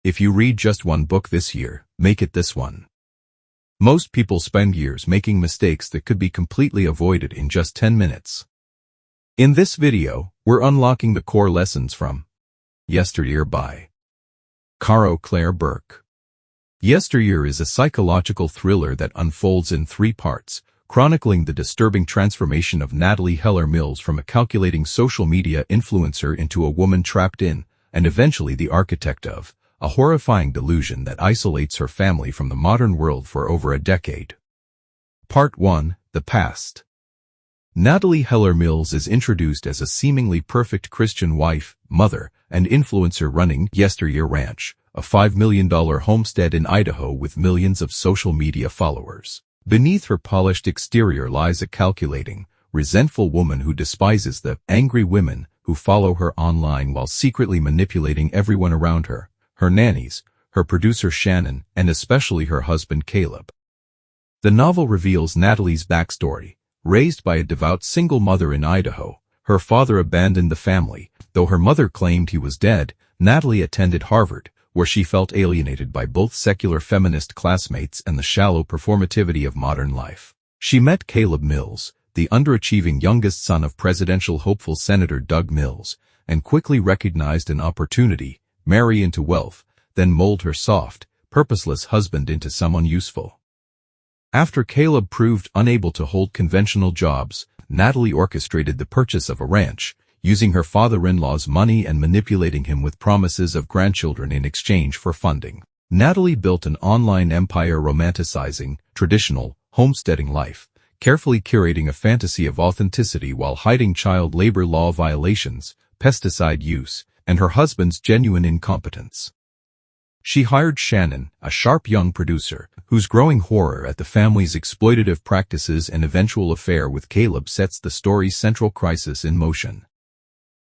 If you read just one book this year, make it this one. Most people spend years making mistakes that could be completely avoided in just 10 minutes. In this video, we're unlocking the core lessons from Yesteryear by Caro Burke. Yesteryear is a psychological thriller that unfolds in 3 parts, chronicling the disturbing transformation of Natalie Heller Mills from a calculating social media influencer into a woman trapped in, and eventually the architect of, a horrifying delusion that isolates her family from the modern world for over a decade. Part 1. The Past. Natalie Heller Mills is introduced as a seemingly perfect Christian wife, mother, and influencer running Yesteryear Ranch, a $5 million homestead in Idaho with millions of social media followers. Beneath her polished exterior lies a calculating, resentful woman who despises the angry women who follow her online while secretly manipulating everyone around her. Her nannies, her producer Shannon, and especially her husband Caleb. The novel reveals Natalie's backstory. Raised by a devout single mother in Idaho, her father abandoned the family. Though her mother claimed he was dead, Natalie attended Harvard, where she felt alienated by both secular feminist classmates and the shallow performativity of modern life. She met Caleb Mills, the underachieving youngest son of presidential hopeful Senator Doug Mills, and quickly recognized an opportunity: marry into wealth, then mold her soft, purposeless husband into someone useful. After Caleb proved unable to hold conventional jobs, Natalie orchestrated the purchase of a ranch, using her father-in-law's money and manipulating him with promises of grandchildren in exchange for funding. Natalie built an online empire romanticizing traditional, homesteading life, carefully curating a fantasy of authenticity while hiding child labor law violations, pesticide use, and her husband's genuine incompetence. She hired Shannon, a sharp young producer, whose growing horror at the family's exploitative practices and eventual affair with Caleb sets the story's central crisis in motion.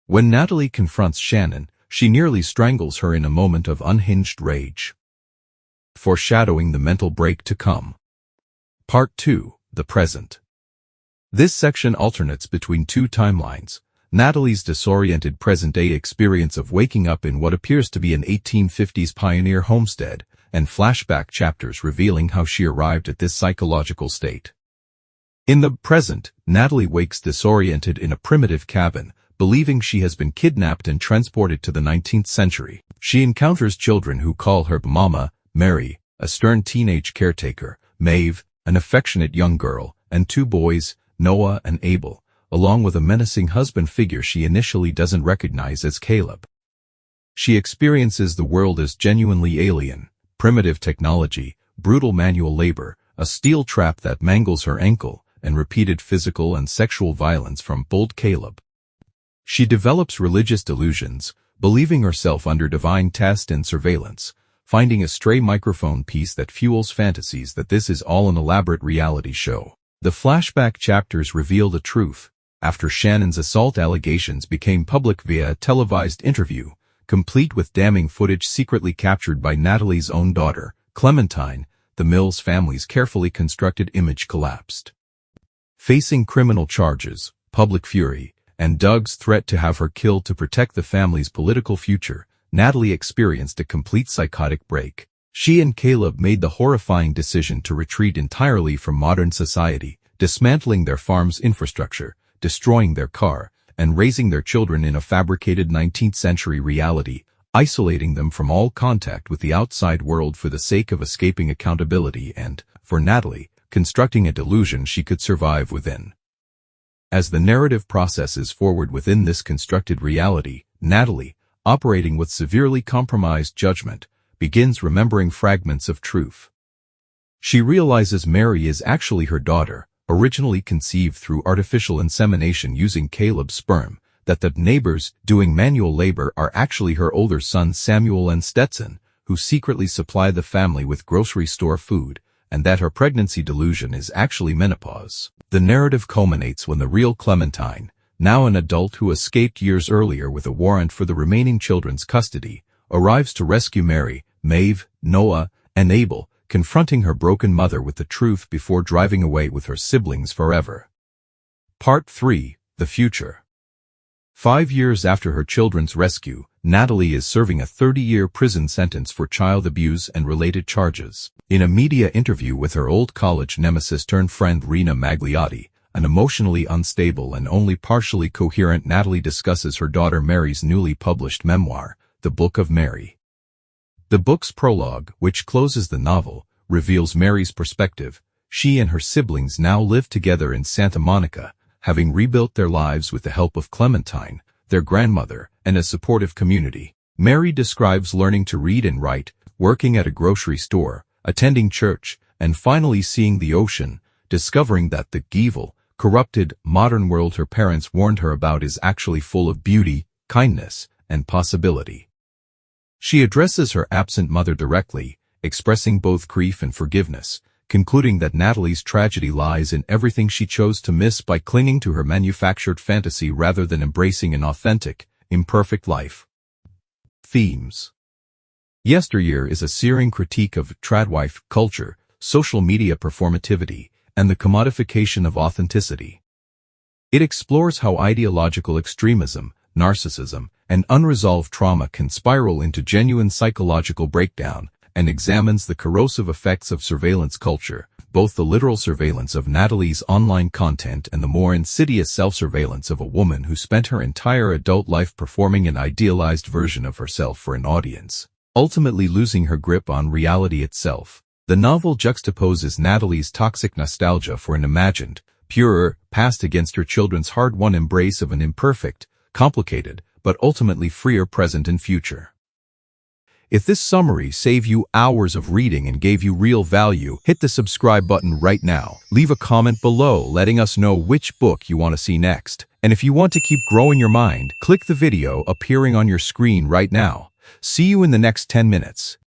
When Natalie confronts Shannon, she nearly strangles her in a moment of unhinged rage, foreshadowing the mental break to come. Part 2. The Present. This section alternates between 2 timelines: Natalie's disoriented present-day experience of waking up in what appears to be an 1850s pioneer homestead, and flashback chapters revealing how she arrived at this psychological state. In the present, Natalie wakes disoriented in a primitive cabin, believing she has been kidnapped and transported to the 19th century. She encounters children who call her Mama, Mary, a stern teenage caretaker, Maeve, an affectionate young girl, and 2 boys, Noah and Abel, along with a menacing husband figure she initially doesn't recognize as Caleb. She experiences the world as genuinely alien: primitive technology, brutal manual labor, a steel trap that mangles her ankle, and repeated physical and sexual violence from bold Caleb. She develops religious delusions, believing herself under divine test and surveillance, finding a stray microphone piece that fuels fantasies that this is all an elaborate reality show. The flashback chapters reveal the truth. After Shannon's assault allegations became public via a televised interview, complete with damning footage secretly captured by Natalie's own daughter, Clementine, the Mills family's carefully constructed image collapsed. Facing criminal charges, public fury, and Doug's threat to have her killed to protect the family's political future, Natalie experienced a complete psychotic break. She and Caleb made the horrifying decision to retreat entirely from modern society, dismantling their farm's infrastructure, destroying their car, and raising their children in a fabricated 19th century reality, isolating them from all contact with the outside world for the sake of escaping accountability and, for Natalie, constructing a delusion she could survive within. As the narrative processes forward within this constructed reality, Natalie, operating with severely compromised judgment, begins remembering fragments of truth. She realizes Mary is actually her daughter, originally conceived through artificial insemination using Caleb's sperm, that the neighbors doing manual labor are actually her older sons Samuel and Stetson, who secretly supply the family with grocery store food, and that her pregnancy delusion is actually menopause. The narrative culminates when the real Clementine, now an adult who escaped years earlier with a warrant for the remaining children's custody, arrives to rescue Mary, Maeve, Noah, and Abel, confronting her broken mother with the truth before driving away with her siblings forever. Part 3. The Future. 5 years after her children's rescue, Natalie is serving a 30-year prison sentence for child abuse and related charges. In a media interview with her old college nemesis-turned-friend Rena Magliotti, an emotionally unstable and only partially coherent Natalie discusses her daughter Mary's newly published memoir, The Book of Mary. The book's prologue, which closes the novel, reveals Mary's perspective. She and her siblings now live together in Santa Monica, having rebuilt their lives with the help of Clementine, their grandmother, and a supportive community. Mary describes learning to read and write, working at a grocery store, attending church, and finally seeing the ocean, discovering that the evil, corrupted, modern world her parents warned her about is actually full of beauty, kindness, and possibility. She addresses her absent mother directly, expressing both grief and forgiveness, concluding that Natalie's tragedy lies in everything she chose to miss by clinging to her manufactured fantasy rather than embracing an authentic, imperfect life. Themes. Yesteryear is a searing critique of tradwife culture, social media performativity, and the commodification of authenticity. It explores how ideological extremism, narcissism, and unresolved trauma can spiral into genuine psychological breakdown, and examines the corrosive effects of surveillance culture, both the literal surveillance of Natalie's online content and the more insidious self-surveillance of a woman who spent her entire adult life performing an idealized version of herself for an audience, ultimately losing her grip on reality itself. The novel juxtaposes Natalie's toxic nostalgia for an imagined, purer past against her children's hard-won embrace of an imperfect, complicated, but ultimately freer present and future. If this summary saved you hours of reading and gave you real value, hit the subscribe button right now. Leave a comment below letting us know which book you want to see next. And if you want to keep growing your mind, click the video appearing on your screen right now. See you in the next 10 minutes.